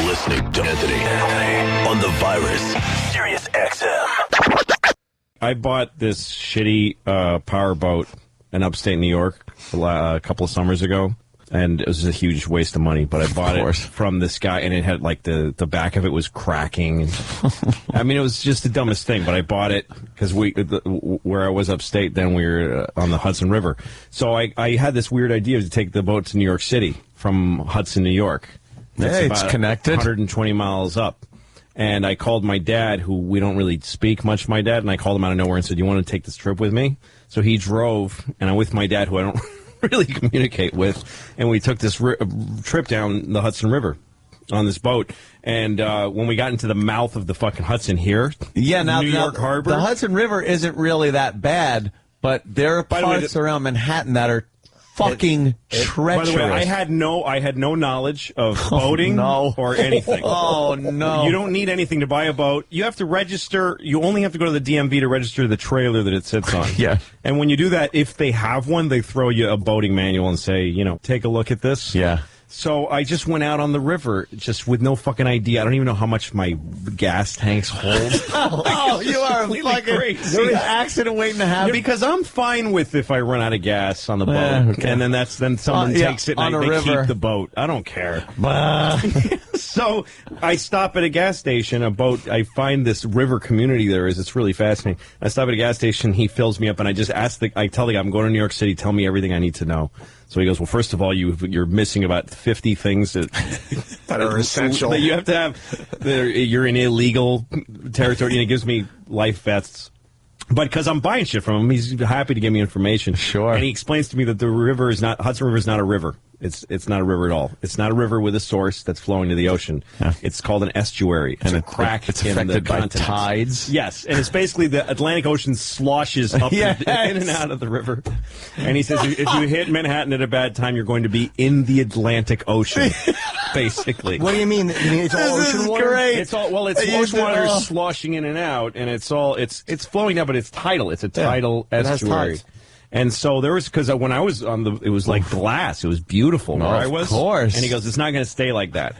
listening to Anthony on the Virus, Sirius XM. I bought this shitty power boat in upstate New York a couple of summers ago, and it was a huge waste of money. But I bought it from this guy, and it had like the back of it was cracking. I mean, it was just the dumbest thing. But I bought it because where I was upstate, then we were on the Hudson River. So I had this weird idea to take the boat to New York City from Hudson, New York. Hey, it's connected. 120 miles up. And I called my dad, who we don't really speak much, my dad, and I called him out of nowhere and said, "You want to take this trip with me?" So he drove, and I'm with my dad, who I don't really communicate with, and we took this trip down the Hudson River on this boat. And when we got into the mouth of the fucking Hudson here, New York Harbor. The Hudson River isn't really that bad, but there are parts around Manhattan that are fucking treacherous. By the way, I had no knowledge of boating or anything. Oh, no. You don't need anything to buy a boat. You have to register. You only have to go to the DMV to register the trailer that it sits on. Yeah. And when you do that, if they have one, they throw you a boating manual and say, take a look at this. Yeah. So I just went out on the river just with no fucking idea. I don't even know how much my gas tanks hold. You are fucking crazy. There's an accident waiting to happen. Because I'm fine with if I run out of gas on the boat, and then someone takes it and they keep the boat. I don't care. So I stop at a gas station. I find this river community there is. It's really fascinating. I stop at a gas station. He fills me up, and I just I tell the guy, "I'm going to New York City. Tell me everything I need to know." So he goes, "Well, first of all, you're missing about 50 things that are essential. That you have to have. You're in illegal territory." And he gives me life vests. But because I'm buying shit from him, he's happy to give me information. Sure. And he explains to me that Hudson River is not a river. It's not a river at all. It's not a river with a source that's flowing to the ocean. Yeah. It's called an estuary. It's a crack it's in affected the by continents. tides. Yes, and it's basically the Atlantic Ocean sloshes up in and out of the river. And he says if you hit Manhattan at a bad time, you're going to be in the Atlantic Ocean, basically. What do you mean? You mean it's all ocean water? Great. It's ocean water sloshing in and out, and it's flowing down, but it's tidal. It's a tidal estuary. And so there was, because when I was it was like glass. It was beautiful where I was. Of course. And he goes, "It's not going to stay like that.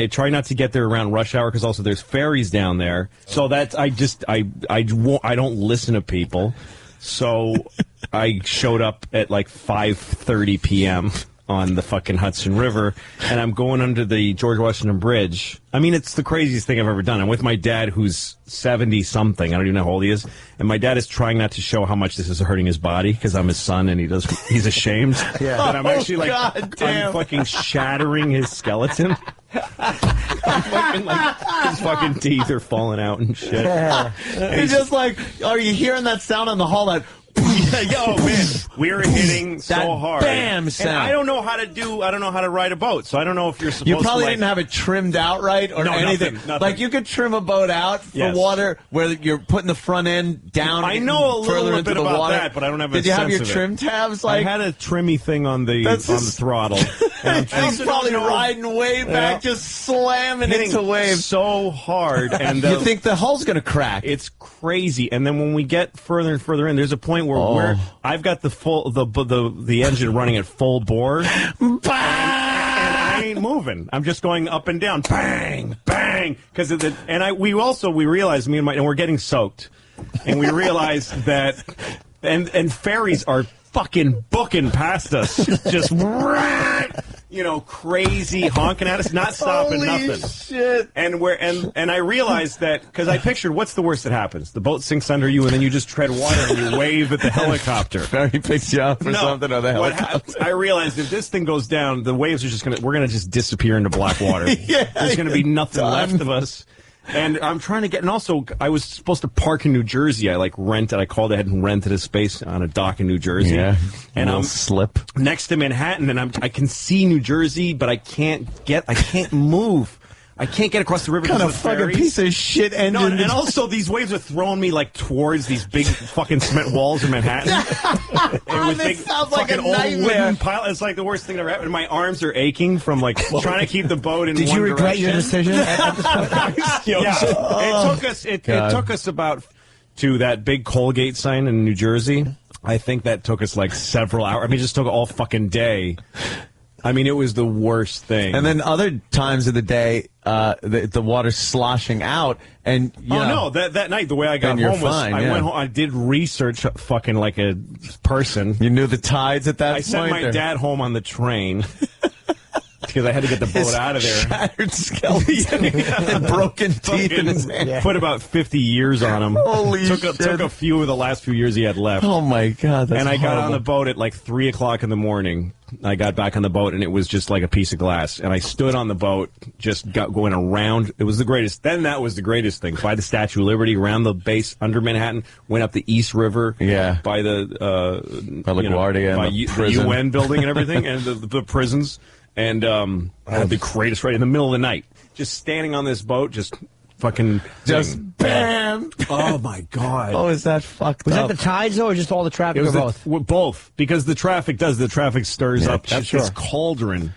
Try not to get there around rush hour, because also there's ferries down there." So that's, I don't listen to people. So I showed up at like 5:30 p.m. on the fucking Hudson River, and I'm going under the George Washington Bridge. I mean, it's the craziest thing I've ever done. I'm with my dad, who's 70-something. I don't even know how old he is. And my dad is trying not to show how much this is hurting his body, because I'm his son, and he's ashamed. That I'm actually I'm fucking shattering his skeleton. His fucking teeth are falling out and shit. And he's just like, are you hearing that sound on the hall? That oh man, we were hitting so hard. Bam sound. And I don't know how to ride a boat, so I don't know if you're supposed to. You probably didn't have it trimmed out right or anything. Nothing. Like you could trim a boat out for water where you're putting the front end down. I know a little bit about water. that, but I don't have. Did you have your trim tabs? I had a trimmy thing on the throttle. And he's probably riding way back, just slamming into waves so hard, and you think the hull's going to crack. It's crazy. And then when we get further and further in, there's a point where I've got the engine running at full bore, and I ain't moving. I'm just going up and down, bang, bang, because we realized, me and we're getting soaked, and we realized that and ferries are fucking booking past us, just crazy honking at us, not stopping. Holy nothing. Shit. And I realized that, because I pictured, what's the worst that happens? The boat sinks under you, and then you just tread water and you wave at the helicopter. Ferry picks you up or something, or the helicopter. I realized if this thing goes down, the waves are we're gonna just disappear into black water. There's gonna be nothing left of us. And I'm trying to and also, I was supposed to park in New Jersey. I called ahead and rented a space on a dock in New Jersey. Yeah. And I'm slip next to Manhattan, and I can see New Jersey, but I can't move. I can't get across the river. What kind of fucking piece of shit engine? No, and also these waves are throwing me towards these big fucking cement walls in Manhattan. And this sounds like a nightmare. Old wooden pile. It's like the worst thing that ever happened. My arms are aching from trying to keep the boat in one direction. Did you regret your decision at this point? It took us about to that big Colgate sign in New Jersey. I think that took us several hours. I mean, it just took all fucking day. I mean, it was the worst thing. And then other times of the day, the water's sloshing out, and no, that night the way I got home was I went home. I did research, fucking like a person. You knew the tides at that point. I sent my dad home on the train. Because I had to get the boat out of there. Shattered skeleton and broken teeth in his hand. Put about 50 years on him. Holy shit. Took a few of the last few years he had left. Oh, my God. That's And I got horrible. on the boat at like 3 o'clock in the morning. I got back on the boat, and it was just like a piece of glass. And I stood on the boat, just going around. It was the greatest. Then that was the greatest thing. By the Statue of Liberty, around the base, under Manhattan, went up the East River. Yeah. By the by LaGuardia by and the the prison. UN building and everything, and the prisons. And had the greatest right in the middle of the night. Just standing on this boat, just fucking... bam! Oh, my God. Oh, is that fucked Was up? that the tides, though, or just all the traffic, or both? Both. Because the traffic stirs up sure. this cauldron.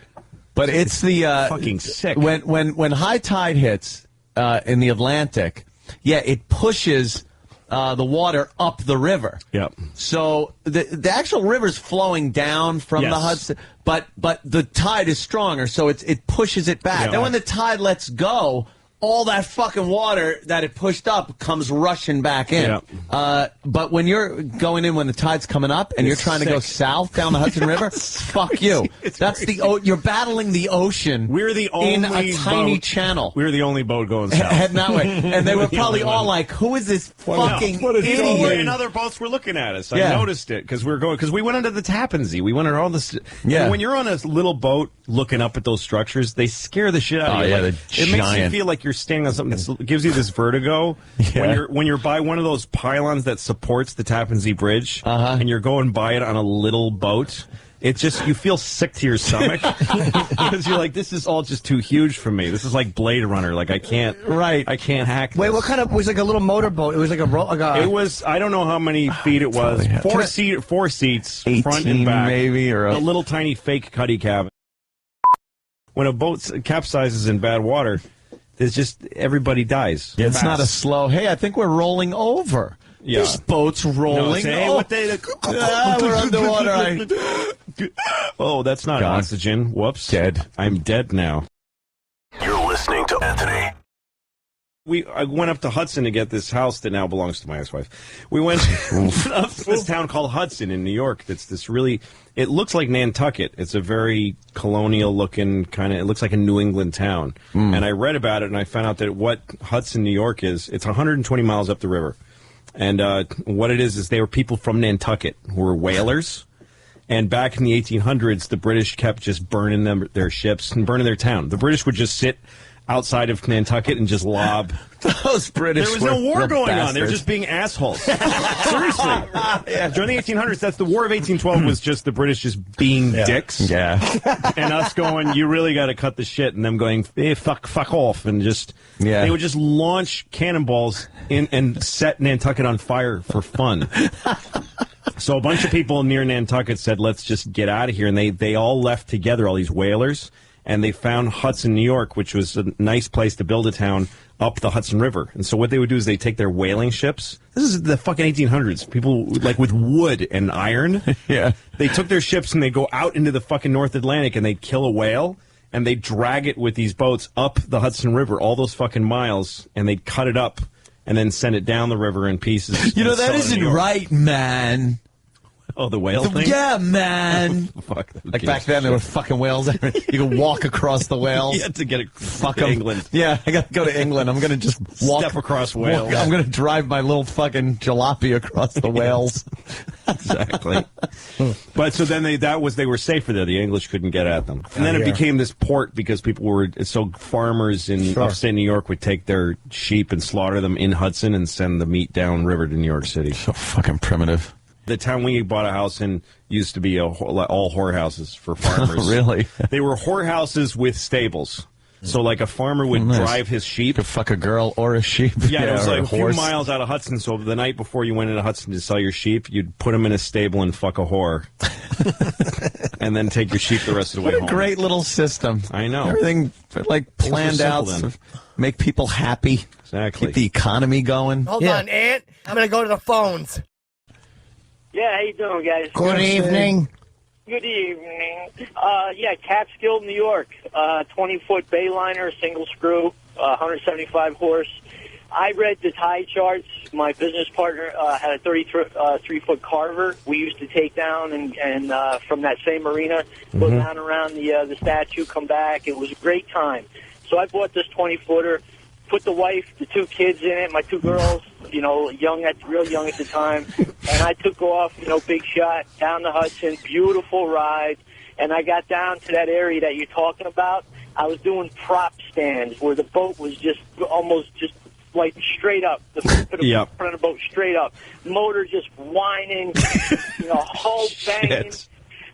But it's the... fucking sick. When high tide hits in the Atlantic, it pushes... the water up the river. Yep. So the actual river's flowing down from the Hudson, but the tide is stronger, so it pushes it back. Yeah. Then when the tide lets go, all that fucking water that it pushed up comes rushing back in. Yeah. But when you're going in when the tide's coming up and you're trying to go south down the Hudson River, fuck you. That's you're battling the ocean. We're the only in a tiny boat. channel. We're the only boat going south. Heading that way. And they were probably only all one. like, who is this fucking idiot? idiot? And other boats were looking at us. Yeah. I noticed it because we went under the Tappan Zee. We went under all this. Yeah. And when you're on a little boat looking up at those structures, they scare the shit out of you. yeah, Like, they're it makes you giant. feel like you're standing on something that gives you this vertigo. Yeah. When you're by one of those pylons that supports the Tappan Zee Bridge, Uh-huh. and you're going by it on a little boat. It's just, you feel sick to your stomach because you're like, this is all just too huge for me. This is like Blade Runner. Like, I can't hack Wait, this. what kind of, it was like a little motorboat? It was like a It was, I don't know how many feet it was. Probably Four seats, 18 front and back. maybe, or a little tiny fake cuddy cabin. When a boat capsizes in bad water, there's just, everybody dies. It's Fast. not a slow, hey, I think we're rolling over. Yeah. This boat's rolling say, hey, over. what they... We're underwater. Oh, that's not Gone. oxygen. Whoops. Dead. I'm dead now. You're listening to Anthony. I went up to Hudson to get this house that now belongs to my ex-wife. We went up to this town called Hudson in New York. That's this really, it looks like Nantucket. It's a very colonial-looking kind of, it looks like a New England town. And I read about it, and I found out that what Hudson, New York is, it's 120 miles up the river. And what it is they were people from Nantucket who were whalers. And back in the 1800s, the British kept just burning their ships and burning their town. The British would just sit outside of Nantucket and just lob. Those British There was no war real going on. They were bastards. just being assholes. Seriously. During the 1800s, that's the War of 1812 was just the British just being dicks. Yeah. And us going, you really got to cut the shit. And them going, fuck off. And just, they would just launch cannonballs and set Nantucket on fire for fun. So a bunch of people near Nantucket said, let's just get out of here. And they all left together, all these whalers. And they found Hudson, New York, which was a nice place to build a town up the Hudson River. And so what they would do is they take their whaling ships. This is the fucking 1800s. People, like, with wood and iron. Yeah. They took their ships and they go out into the fucking North Atlantic and they'd kill a whale. And they'd drag it with these boats up the Hudson River, all those fucking miles. And they'd cut it up and then send it down the river in pieces. You know, and that sell it in isn't New York. right, man. Oh, the whale thing? Yeah, man. Fuck. Like back then, there were fucking whales. You could walk across the whales. You had to get it Fuck to 'em. England. Yeah, I got to go to England. I'm going to just walk. Step across whales. I'm going to drive my little fucking jalopy across the whales. Exactly. But so then they were safer there. The English couldn't get at them. And then it became this port because people were, so farmers in upstate New York would take their sheep and slaughter them in Hudson and send the meat down river to New York City. So fucking primitive. The town we bought a house in used to be all whorehouses for farmers. Really? They were whorehouses with stables. So like a farmer would drive his sheep. You could fuck a girl or a sheep. Yeah, it was or like a a few horse. miles out of Hudson. So the night before you went into Hudson to sell your sheep, you'd put them in a stable and fuck a whore. And then take your sheep the rest of the way What a home. great little system. I know. Everything like planned out. simple then. Make people happy. Exactly. Keep the economy going. Hold on, Aunt. I'm going to go to the phones. Yeah, how you doing, guys? Good evening. Good evening. Yeah, Catskill, New York. 20-foot bayliner, single screw, 175 horse. I read the tide charts. My business partner had a 33-foot Carver. We used to take down and from that same marina, go down around the statue, come back. It was a great time. So I bought this 20-footer, put the wife, the 2 kids in it, my 2 girls, real young at the time, and I took off, big shot, down the Hudson, beautiful ride, and I got down to that area that you're talking about. I was doing prop stands where the boat was just almost just like straight up, the front of the boat straight up, motor just whining, hull banging. Shit.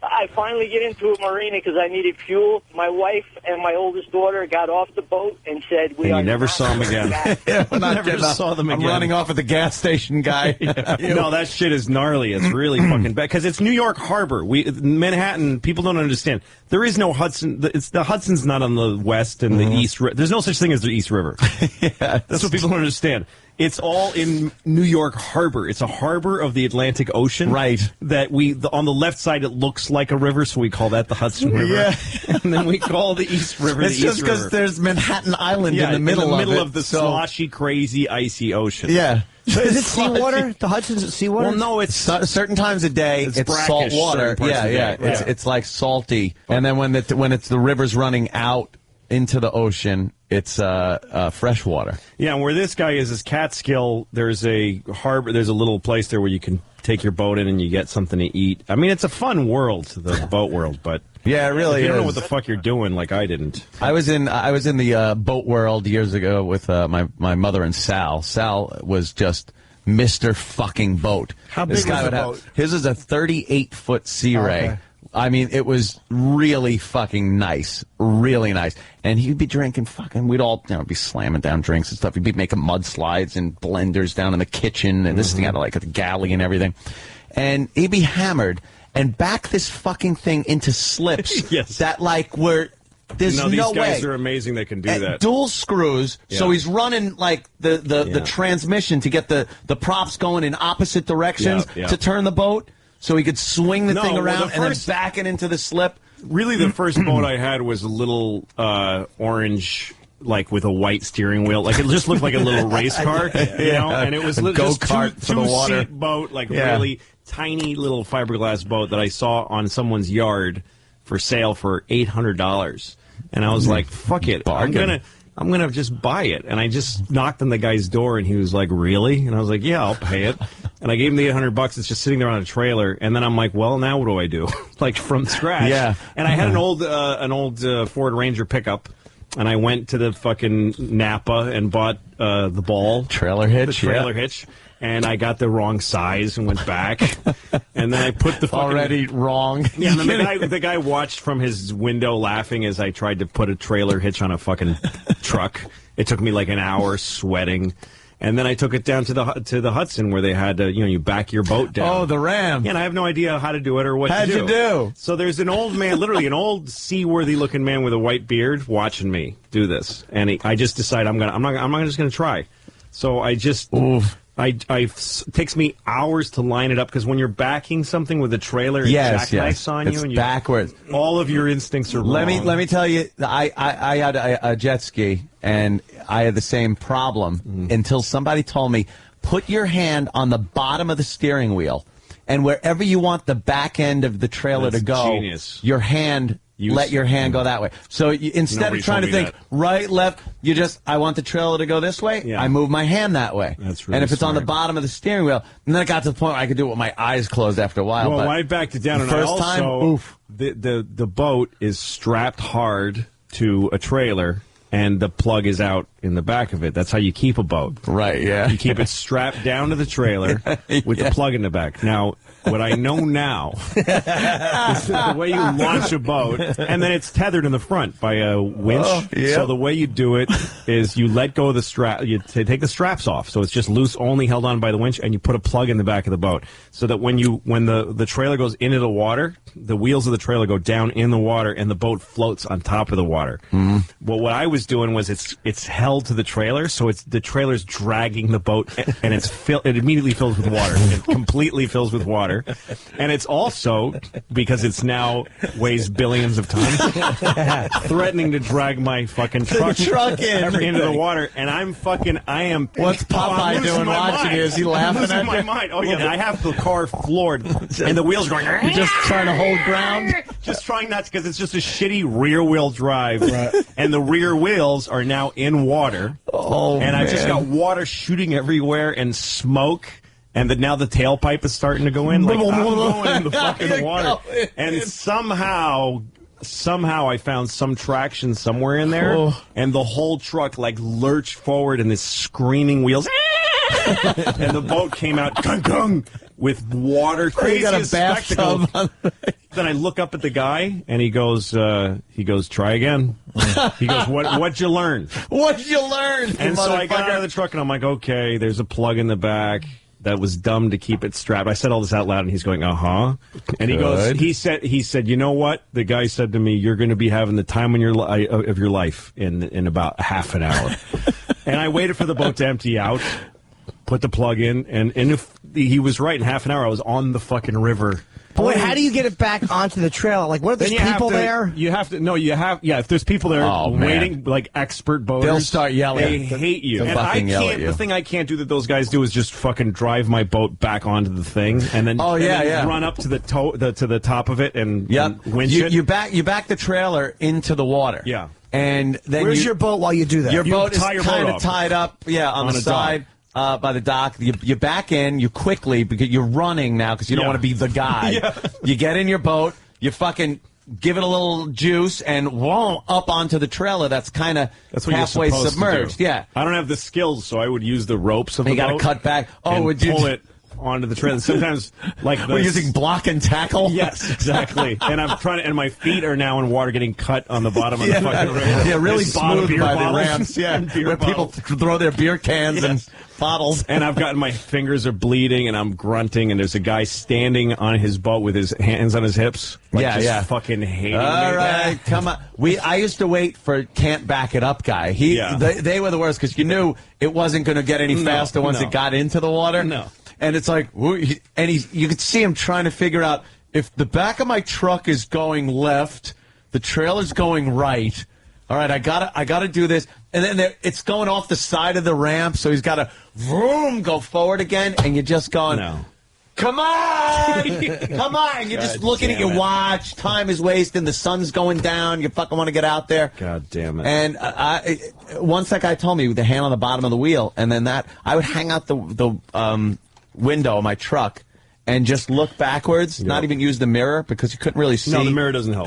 I finally get into a marina because I needed fuel. My wife and my oldest daughter got off the boat and said, "We and are you never not saw them again." Yeah, never saw them again. I'm running off at the gas station guy. No, that shit is gnarly. It's really fucking bad because it's New York Harbor. Manhattan. People don't understand. There is no Hudson. The Hudson's not on the west and the east. There's no such thing as the East River. That's what people don't understand. It's all in New York Harbor. It's a harbor of the Atlantic Ocean. Right. That on the left side, it looks like a river, so we call that the Hudson River. Yeah. And then we call the East River It's the just East River. because there's Manhattan Island in the middle of the sloshy, crazy, icy ocean. Yeah. So is it seawater? The Hudson's seawater? Well, no, it's certain times a day it's brackish salt water. certain parts Yeah, of the yeah. day. It's like salty, and then when it's the river's running out into the ocean, it's fresh water. Yeah, and where this guy is Catskill. There's a harbor. There's a little place there where you can take your boat in and you get something to eat. I mean, it's a fun world, the boat world, but yeah, it really you don't is. know what the fuck you're doing, like I didn't. I was in the boat world years ago with my mother and Sal. Sal was just Mr. fucking boat. How big was the boat? His is a 38-foot Sea Ray. Okay. I mean, it was really fucking nice, really nice. And he'd be drinking we'd all, be slamming down drinks and stuff. He'd be making mudslides and blenders down in the kitchen, and this thing had like a galley and everything. And he'd be hammered and back this fucking thing into slips Yes. that were... There's no way. These guys are amazing that can do that. Dual screws, so Yeah. he's running like the transmission to get the props going in opposite directions to turn the boat, so he could swing the thing around and then back it into the slip. Really, the first boat I had was a little orange, like with a white steering wheel. Like it just looked like a little race car, and it was just go-kart for the water. two-seat boat, like really tiny little fiberglass boat that I saw on someone's yard for sale for $800. And I was like, fuck it. Bargain. I'm gonna just buy it. And I just knocked on the guy's door and he was like, really? And I was like, yeah, I'll pay it. And I gave him the $800. It's just sitting there on a trailer. And then I'm like, well, now what do I do? Like from scratch. Yeah. And I had an old Ford Ranger pickup. And I went to the fucking Napa and bought the ball. Trailer hitch, The trailer hitch. And I got the wrong size and went back. And then I put the fucking... Already wrong. Yeah, and then the guy watched from his window laughing as I tried to put a trailer hitch on a fucking truck. It took me like an hour sweating. And then I took it down to the Hudson where they had to, you back your boat down. Oh, the Ram. Yeah, and I have no idea how to do it or what How'd to do. you do? So there's an old man, literally an old seaworthy looking man with a white beard watching me do this. And I just decided I'm not just going to try. So I just... Oof. It takes me hours to line it up because when you're backing something with a trailer and jackknifes on it's you, and backwards. All of your instincts are wrong. Let me tell you, I had a jet ski and I had the same problem until somebody told me, put your hand on the bottom of the steering wheel, and wherever you want the back end of the trailer to go, genius. your hand. Let your hand go that way. So instead of trying to think right, left, I want the trailer to go this way. Yeah. I move my hand that way. That's really and if it's on the smart. bottom of the steering wheel, and then it got to the point where I could do it with my eyes closed after a while. Well, but I backed it down, and first I also, time, oof. The boat is strapped hard to a trailer, and the plug is out in the back of it. That's how you keep a boat. Right, yeah. You keep it strapped down to the trailer with the plug in the back. Now, what I know now is the way you launch a boat, and then it's tethered in the front by a winch. Oh, yep. So the way you do it is you let go of the strap, you take the straps off, so it's just loose, only held on by the winch, and you put a plug in the back of the boat, so that when the trailer goes into the water, the wheels of the trailer go down in the water, and the boat floats on top of the water. Mm-hmm. Well, what I was doing was it's held to the trailer, so the trailer's dragging the boat, and it immediately fills with water. It completely fills with water. water. And it's also, because it's now weighs billions of tons, threatening to drag my fucking truck into the water. And I am... What's Popeye doing watching you? Is he laughing at you? My mind. Oh, yeah, I have the car floored, and the wheels going... You're just trying to hold ground? Just trying not to, because it's just a shitty rear-wheel drive, and the rear wheels are now in water. Oh, and I've just got water shooting everywhere and smoke, and now the tailpipe is starting to go in. Like, I'm going in the fucking water. And somehow I found some traction somewhere in there, and the whole truck, like, lurched forward in this screaming wheels. And the boat came out gung, with water. Crazy spectacle. Then I look up at the guy, and he goes, try again. He goes, what'd you learn? What'd you learn? And so I got out of the truck, and I'm like, okay, there's a plug in the back. That was dumb to keep it strapped. I said all this out loud, and he's going, uh-huh. And he said, you know what? The guy said to me, you're going to be having the time of your life in about half an hour. And I waited for the boat to empty out, put the plug in, and if he was right, in half an hour I was on the fucking river. But wait, how do you get it back onto the trailer? Like, what are there people there? If there's people there waiting, like expert boaters, they'll start yelling. They hate you. And I can't, the thing I can't do that those guys do is just fucking drive my boat back onto the thing and then, run up to the top of it and winch it. You back the trailer into the water. Yeah. And then where's your boat while you do that? Your boat is kind of tied up, on the side. Dock. By the dock, you back in, you quickly, because you're running now because you don't want to be the guy. You get in your boat, you fucking give it a little juice, and up onto the trailer that's kind of halfway submerged. Yeah. I don't have the skills, so I would use the ropes of the boat. You got to cut back. Would you pull it onto the trailer? Sometimes, like we're using block and tackle. Yes, exactly. And I'm trying to, and my feet are now in water, getting cut on the bottom of the fucking river. Yeah, really smooth by the ramps. Yeah, where people throw their beer cans and bottles. And I've gotten, my fingers are bleeding, and I'm grunting, and there's a guy standing on his boat with his hands on his hips. Fucking hating me. All right, come on. I used to wait for can't back it up guy. They were the worst because you knew it wasn't going to get any faster once it got into the water. No. And it's like, you could see him trying to figure out if the back of my truck is going left, the trailer's going right. All right, I gotta do this, and then it's going off the side of the ramp, so he's got to go forward again, and you're just going, come on, come on! You're just looking at your watch. Time is wasting. The sun's going down. You fucking want to get out there. God damn it! And once that guy told me with the hand on the bottom of the wheel, and then I would hang out the window of my truck and just look backwards, not even use the mirror because you couldn't really see. No, the mirror doesn't help.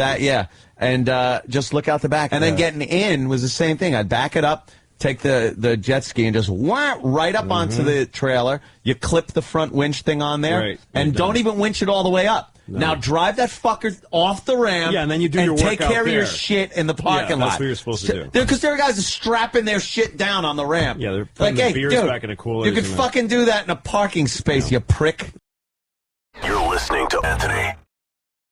And just look out the back. And then getting in was the same thing. I'd back it up, take the jet ski, and just right up onto the trailer. You clip the front winch thing on there, and don't even winch it all the way up. No. Now drive that fucker off the ramp. Yeah, and then you do your work take care out of your there. shit in the parking lot. That's what you're supposed to do. Because there are guys strapping their shit down on the ramp. Yeah, they're putting the beers back in a cooler. You could fucking do that in a parking space, you prick. You're listening to Anthony.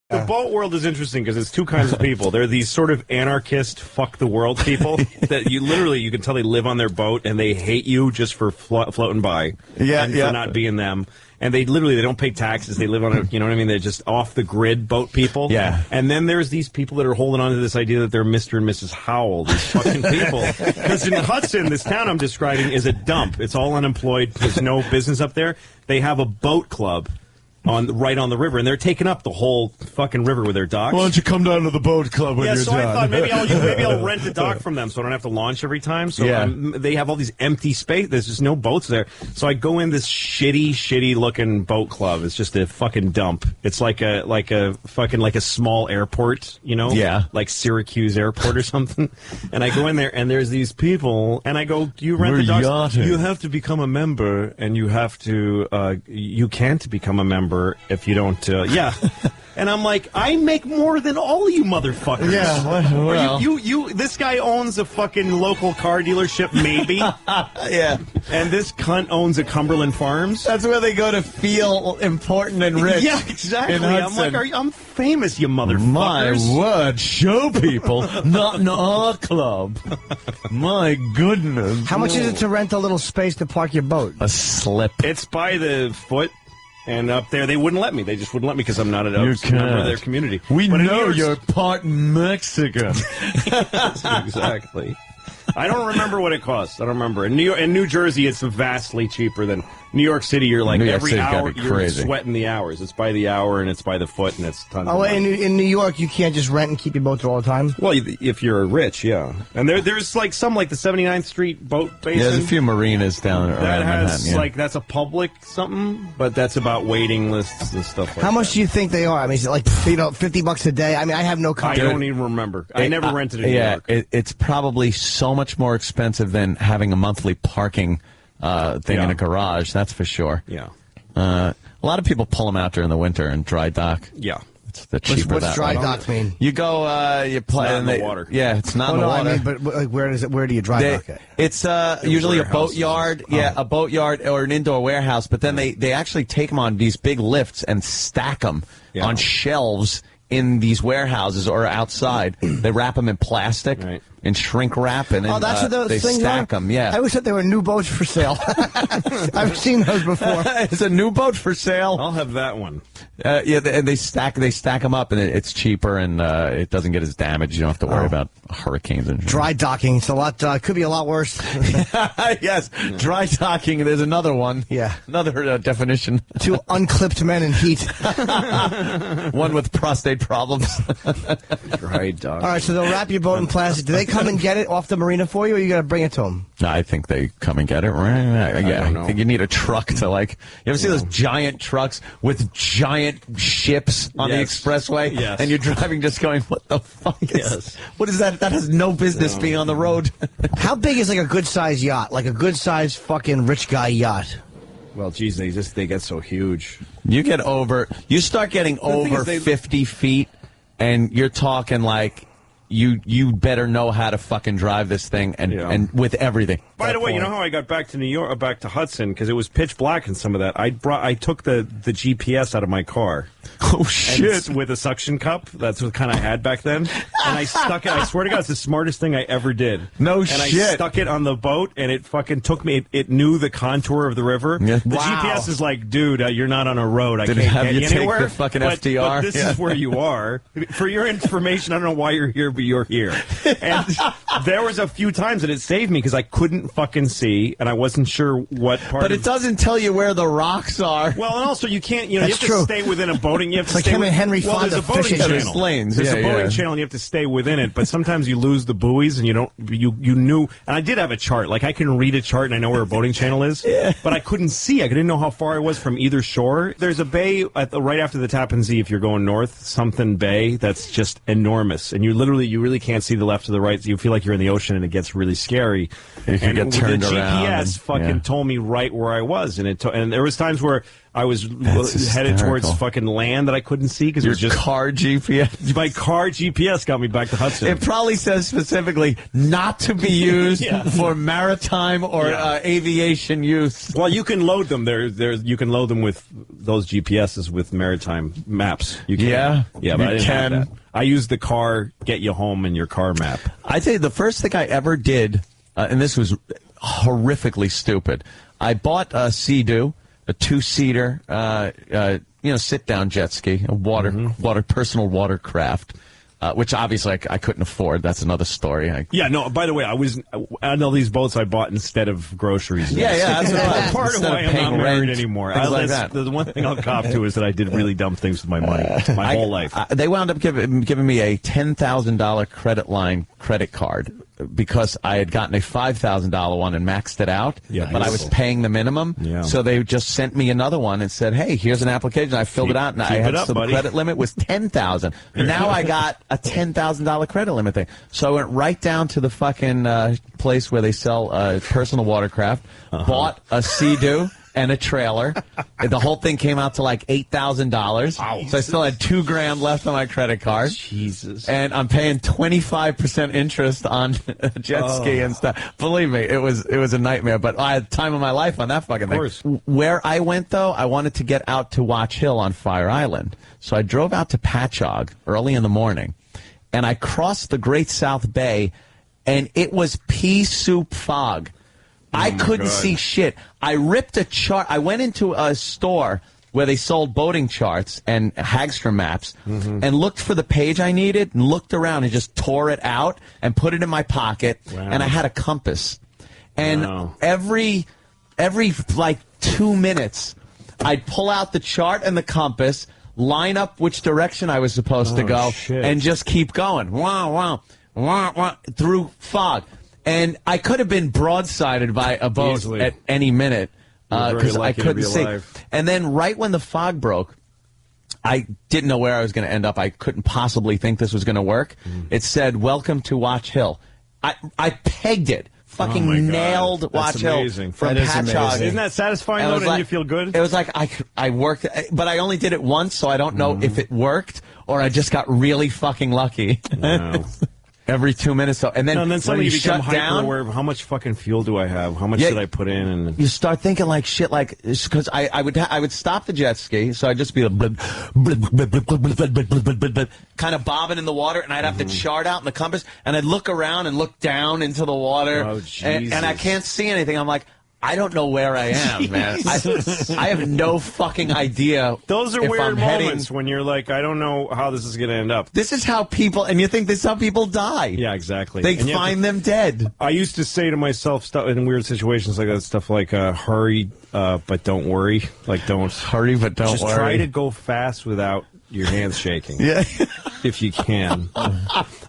The boat world is interesting because it's two kinds of people. There are these sort of anarchist, fuck the world people that you can tell they live on their boat and they hate you just for floating by for not being them. And they don't pay taxes. They live on a, you know what I mean? They're just off the grid boat people. Yeah. And then there's these people that are holding on to this idea that they're Mr. and Mrs. Howell, these fucking people. Because in Hudson, this town I'm describing is a dump. It's all unemployed. There's no business up there. They have a boat club right on the river, and they're taking up the whole fucking river with their docks. Why don't you come down to the boat club when you're done? I thought maybe I'll rent a dock from them so I don't have to launch every time. So they have all these empty space. There's just no boats there. So I go in this shitty looking boat club. It's just a fucking dump. It's like a small airport, you know? Yeah. Like Syracuse Airport or something. And I go in there, and there's these people, and I go, do you rent the docks? You have to become a member, and you have to, you can't become a member if you don't, And I'm like, I make more than all of you motherfuckers. Yeah, well. This guy owns a fucking local car dealership, maybe. Yeah. And this cunt owns a Cumberland Farms. That's where they go to feel important and rich. Yeah, exactly. I'm like, I'm famous, you motherfuckers. My word, show people, not in our club. My goodness. How much is it to rent a little space to park your boat? A slip. It's by the foot. And up there, they wouldn't let me. They just wouldn't let me because I'm not a member of their community. We But in know New York- you're part Mexican. Exactly. I don't remember what it costs. I don't remember. In New Jersey, it's vastly cheaper than New York City. You're like New York every City's gotta hour be you're crazy. sweating the hours. It's by the hour and it's by the foot and it's tons. Oh, of money. in New York, you can't just rent and keep your boat there all the time? Well, if you're rich, yeah. And there's like some like the 79th Street boat basin. Yeah, there's a few marinas down around that has Manhattan. Yeah. like that's a public something, but that's about waiting lists and stuff like that. How much do you think they are? I mean, is it like $50 a day? I mean, I have no I concept. don't even remember. I never rented in New York. It's probably so much more expensive than having a monthly parking thing in a garage. That's for sure. Yeah. A lot of people pull them out during the winter and dry dock. Yeah. It's the cheaper What's that dry way. dock mean? You go, you play not in the water. Yeah, it's not Oh, in the no, water. I mean, but like, where do you dry dock it? It's usually a warehouses. boatyard, a boatyard or an indoor warehouse. But then they actually take them on these big lifts and stack them on shelves in these warehouses or outside. They wrap them in plastic and shrink wrap, and then that's what those they things stack are? them. Yeah, I always thought they were new boats for sale. I've seen those before. It's a new boat for sale. I'll have that one. And they stack them up, and it's cheaper, and it doesn't get as damaged. You don't have to worry about hurricanes and Dry docking. It's a lot. Could be a lot worse. Yes, dry docking. There's another one. Yeah, another definition. Two unclipped men in heat. One with prostate problems. Dry dock. All right, so they'll wrap your boat in plastic. Do they come and get it off the marina for you, or you got to bring it to them? I think they come and get it. Right? Yeah, I think you need a truck to like. You ever see those giant trucks with giant ships on the expressway? Yes. And you're driving, just going, "What the fuck is? What is that? That has no business being on the road." How big is like a good size yacht? Like a good size fucking rich guy yacht? Well, geez, they get so huge. You start getting over 50 feet, and you're talking like you better know how to fucking drive this thing and with everything. By the way, you know how I got back to New York, back to Hudson, because it was pitch black and some of that. I took the GPS out of my car. Oh shit! With a suction cup. That's what kind of I had back then. And I stuck it. I swear to God, it's the smartest thing I ever did. No shit. And shit. I stuck it on the boat, and it fucking took me. It knew the contour of the river. Yeah. The GPS is like, dude, you're not on a road. I Did can't it have get you you take anywhere. the fucking but FDR? this is where you are. For your information, I don't know why you're here, but you're here. And there was a few times that it saved me because I couldn't fucking see, and I wasn't sure what part. But it doesn't tell you where the rocks are. Well, and also you can't. You know, you have That's true. to stay within a boating. You have to Like stay him and Henry well, Fonda there's a boating fishing. channel. There's lanes. There's Yeah, a boating yeah. channel, and you have to stay within it. But sometimes you lose the buoys, and you don't. You knew, and I did have a chart. Like I can read a chart, and I know where a boating channel is. But I couldn't see. I didn't know how far I was from either shore. There's a bay right after the Tappan Zee. If you're going north, something bay that's just enormous, and you really can't see the left or the right. So you feel like you're in the ocean, and it gets really scary. You can get turned the around. GPS fucking told me right where I was, and and there was times where I was headed towards fucking land that I couldn't see because it was just car GPS. My car GPS got me back to Hudson. It probably says specifically not to be used for maritime or aviation use. Well, you can load them. You can load them with those GPSs with maritime maps. You can. Yeah, but I didn't have that. I used the car get you home in your car map. I tell you, the first thing I ever did, and this was horrifically stupid. I bought a Sea-Doo, a two-seater, sit-down jet ski, a personal watercraft. Which obviously I couldn't afford. That's another story. By the way, I know these boats I bought instead of groceries. That's part of why I'm not married anymore. Like that. The one thing I'll cop to is that I did really dumb things with my money my whole life. They wound up giving me a $10,000 credit card because I had gotten a $5,000 one and maxed it out, but I was paying the minimum. Yeah. So they just sent me another one and said, "Hey, here's an application." I filled it out, and I had the credit limit was $10,000. Now I got a $10,000 credit limit thing. So I went right down to the fucking place where they sell personal watercraft, bought a Sea-Doo and a trailer. The whole thing came out to like $8,000. So I still had $2,000 left on my credit card. Jesus. And I'm paying 25% interest on a jet ski and stuff. Believe me, it was a nightmare. But I had the time of my life on that fucking thing. Where I went though, I wanted to get out to Watch Hill on Fire Island. So I drove out to Patchogue early in the morning, and I crossed the Great South Bay, and it was pea soup fog. I couldn't see shit. I ripped a chart. I went into a store where they sold boating charts and Hagstrom maps and looked for the page I needed and looked around and just tore it out and put it in my pocket. Wow. And I had a compass. And Wow. every like 2 minutes, I'd pull out the chart and the compass, line up which direction I was supposed to go, shit. and just keep going. Wow, wow, wow, wow, through fog. And I could have been broadsided by a boat Easily. at any minute You're very because I lucky to couldn't be see. alive. And then right when the fog broke, I didn't know where I was going to end up. I couldn't possibly think this was going to work. It said, "Welcome to Watch Hill." I pegged it. Fucking Oh my God. nailed That's Watch Hill amazing. from That is Patchogue. amazing. Isn't that satisfying, And though? it was Didn't like- you feel good? It was like I worked, but I only did it once, so I don't know if it worked or I just got really fucking lucky. Wow. Every 2 minutes, so and then, And then when suddenly you you become shut hyper down, aware of how much fucking fuel do I have? How much Yeah. should I put in? And you start thinking like shit, like because I would stop the jet ski, so I'd just be like, kind of bobbing in the water, and I'd have the chart out in the compass, and I'd look around and look down into the water, Oh, and I Jesus. can't see anything. I'm like, I don't know where I am, man. I have no fucking idea. those are if weird I'm heading- moments when you're like, I don't know how this is going to end up. This is how people, and you think this is how people die. Yeah, exactly. They And you have find them dead. I used to say to myself stuff in weird situations like that, stuff like hurry, but don't worry. Like, don't Hurry, but don't just worry. try to go fast without your hands shaking. Yeah. If you can.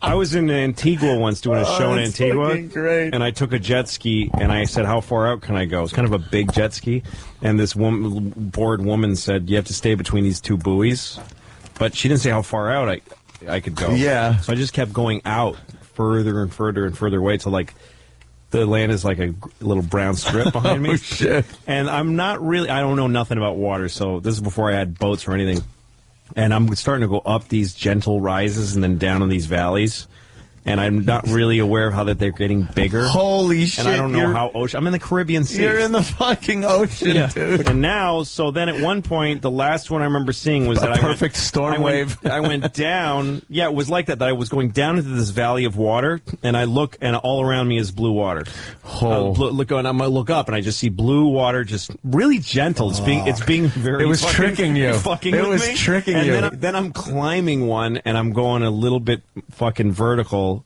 I was in Antigua once doing a show in that's Antigua, fucking great. and I took a jet ski, and I said, "How far out can I go?" It's kind of a big jet ski, and this bored woman said, "You have to stay between these two buoys," but she didn't say how far out I could go. Yeah. So I just kept going out further and further and further away till like the land is like a little brown strip behind me. Oh, shit. And I don't know nothing about water, so this is before I had boats or anything. And I'm starting to go up these gentle rises and then down in these valleys. And I'm not really aware of how that they're getting bigger. Holy shit. And I don't know you're- how ocean. I'm in the Caribbean Sea. You're in the fucking ocean, dude. And now, so then at one point, the last one I remember seeing was A that perfect storm wave. I went down. Yeah, it was like that. That I was going down into this valley of water, and I look, and all around me is blue water. Oh. Look, and I'm gonna look up, and I just see blue water, just really gentle. It's being very. It was fucking, tricking you. Fucking It with was me. tricking and you. Then I'm climbing one, and I'm going a little bit fucking vertical.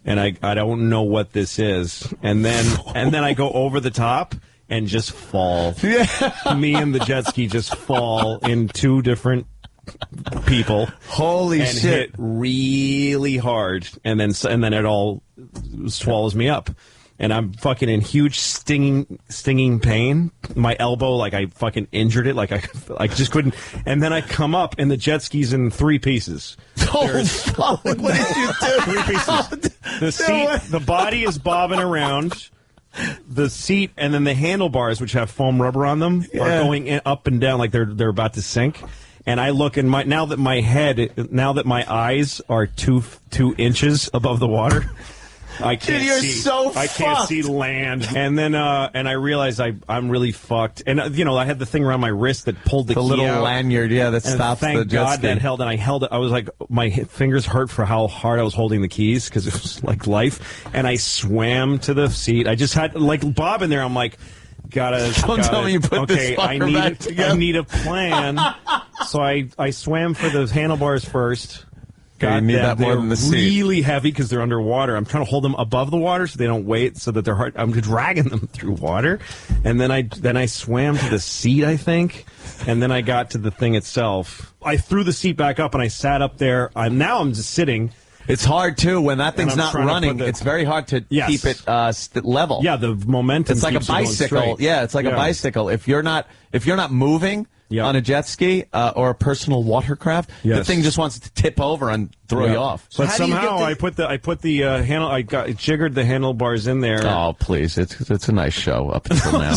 And I don't know what this is. And then I go over the top and just fall. Yeah. Me and the jet ski just fall in two different people. Holy and shit. hit really hard. And then it all swallows me up. And I'm fucking in huge stinging pain. My elbow, like I fucking injured it. Like I just couldn't. And then I come up, and the jet ski's in three pieces. Oh, fuck. What did you do? Three pieces. The seat, the body is bobbing around. The seat and then the handlebars, which have foam rubber on them, are going up and down like they're about to sink. And I look, and now that my eyes are two inches above the water. I can't Dude, you're see. so I can't fucked. see land, and then and I realized I'm really fucked. And I had the thing around my wrist that pulled the key little out. lanyard, yeah, that And stops thank the jet God ski. that held, and I held it. I was like, my fingers hurt for how hard I was holding the keys because it was like life. And I swam to the seat. I just had like Bob in there. I'm like, gotta. Tell me you put this okay, fucker back together. I need a plan. So I swam for the handlebars first. Okay, you need that more they're than the seat. really heavy because they're underwater. I'm trying to hold them above the water so they don't weight, so that they're hard. I'm dragging them through water, and then I swam to the seat, I think, and then I got to the thing itself. I threw the seat back up and I sat up there. Now I'm just sitting. It's hard, too, when that thing's I'm not trying to running. put It's very hard to Yes. keep it level. Yeah, the momentum. It's like a keeps you going bicycle. straight. Yeah, it's like a bicycle. If you're not moving Yeah. on a jet ski or a personal watercraft, the Yes. thing just wants to tip over and throw you off. But how do you somehow get the- I put the handle. I jiggered the handlebars in there. Oh, please! It's a nice show up until now.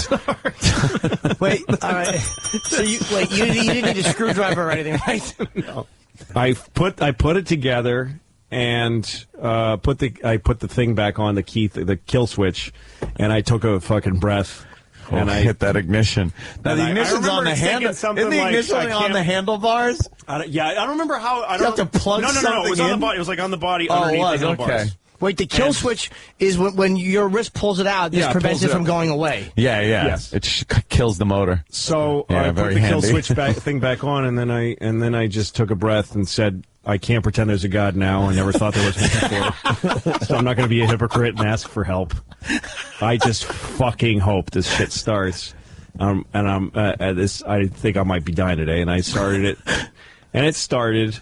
Wait, all right. So you didn't need a screwdriver or anything, right? No. I put it together and I put the thing back on the key, the kill switch, and I took a fucking breath. And I hit that ignition. Now And the I ignition's on remember the thinking handle. something Isn't the like, ignition I on can't- the handlebars? I don't remember how. I You don't have to plug No, it was something on the in? body. It was like on the body Oh, it underneath was, the handlebars. okay. Wait, the kill switch is when your wrist pulls it out. This prevents it from going away. Yeah. Yes. It kills the motor. So Yeah, I put very the kill handy. switch thing back on, and then I just took a breath and said, I can't pretend there's a God now. I never thought there was one before. So I'm not going to be a hypocrite and ask for help. I just fucking hope this shit starts. And I'm I think I might be dying today. And I started it, and it started.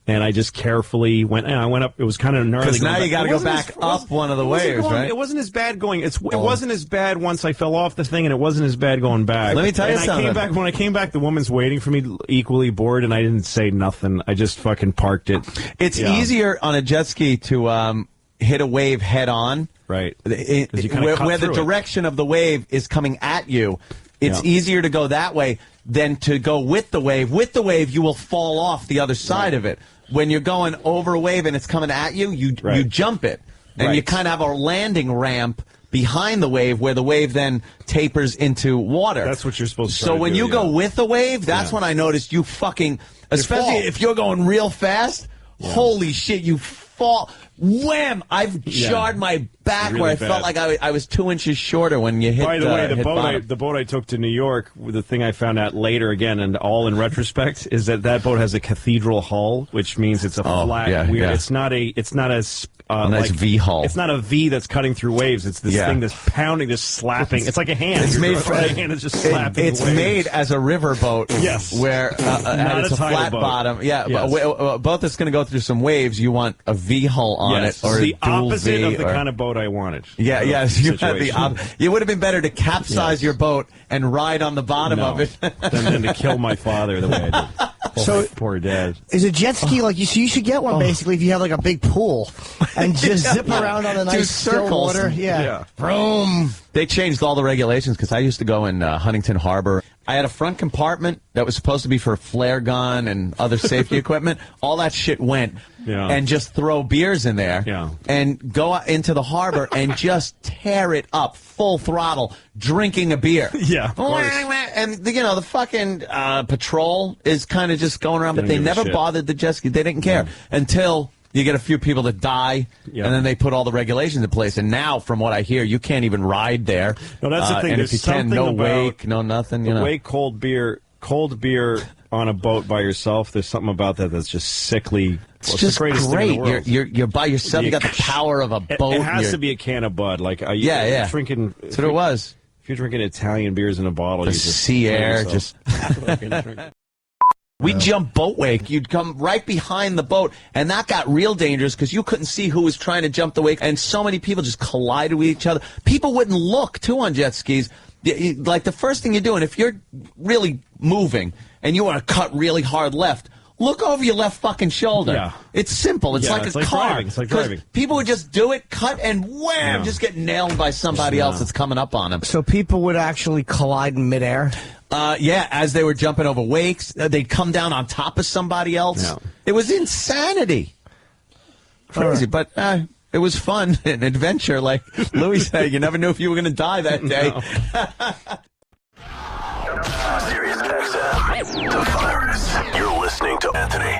And I just carefully went. And I went up. It was kind of gnarly. Because now you got to go back up one of the waves, right? It wasn't as bad going. It wasn't as bad once I fell off the thing, and it wasn't as bad going back. Let me tell you something. When I came back, the woman's waiting for me, equally bored, and I didn't say nothing. I just fucking parked it. It's easier on a jet ski to hit a wave head on, right? Where the direction of the wave is coming at you. It's easier to go that way than to go with the wave. With the wave, you will fall off the other side of it. When you're going over a wave and it's coming at you, you jump it. And you kind of have a landing ramp behind the wave where the wave then tapers into water. That's what you're supposed to do. So when you go with the wave, that's when I noticed you fucking, especially if you're going real fast, holy shit, you fall. Wham! I've jarred my back really where I felt like I was 2 inches shorter when you hit. By the way, bottom. the boat I took to New York, the thing I found out later again, and all in retrospect, is that boat has a cathedral hull, which means it's a flat, weird. It's not a nice V hull. It's not a V that's cutting through waves. It's this thing that's pounding, just slapping. It's like a hand. It's made for a hand is just slapping. It's waves. made as a river boat. Yes, where it's a flat boat. bottom. Yeah, but boat that's going to go through some waves. You want a V hull on it, or the a dual opposite V, of the kind of boat I wanted. Yeah, yes, you had it would have been better to capsize your boat and ride on the bottom of it than to kill my father the way I did. Poor dad. Is a jet ski like you? So you should get one basically if you have like a big pool and just zip around on the nice still water. Yeah. Boom. They changed all the regulations because I used to go in Huntington Harbor. I had a front compartment that was supposed to be for a flare gun and other safety equipment. All that shit went. And just throw beers in there and go out into the harbor and just tear it up full throttle, drinking a beer. Yeah, of course. And, the fucking patrol is kind of just going around, but they never bothered the jet ski. They didn't care until you get a few people that die, and then they put all the regulations in place. And now, from what I hear, you can't even ride there. No, that's the thing. And There's if you can, no wake, no nothing. The way cold beer on a boat by yourself, there's something about that that's just sickly. It's just great. You're by yourself. You got the power of a boat. It has to be a can of Bud. Like drinking. That's what it was. If you're drinking Italian beers in a bottle, the sea air just. We jump boat wake. You'd come right behind the boat, and that got real dangerous because you couldn't see who was trying to jump the wake, and so many people just collided with each other. People wouldn't look, too, on jet skis. Like, the first thing you're doing, if you're really moving and you want to cut really hard left, look over your left fucking shoulder. Yeah. It's simple. It's like a car. Driving. It's like driving. People would just do it, cut, and wham, just get nailed by somebody else that's coming up on them. So people would actually collide in midair? As they were jumping over wakes, they'd come down on top of somebody else. Yeah. It was insanity. Crazy, but it was fun, an adventure. Like Louis said, you never knew if you were going to die that day. Sirius XM, the virus. You're listening to Anthony.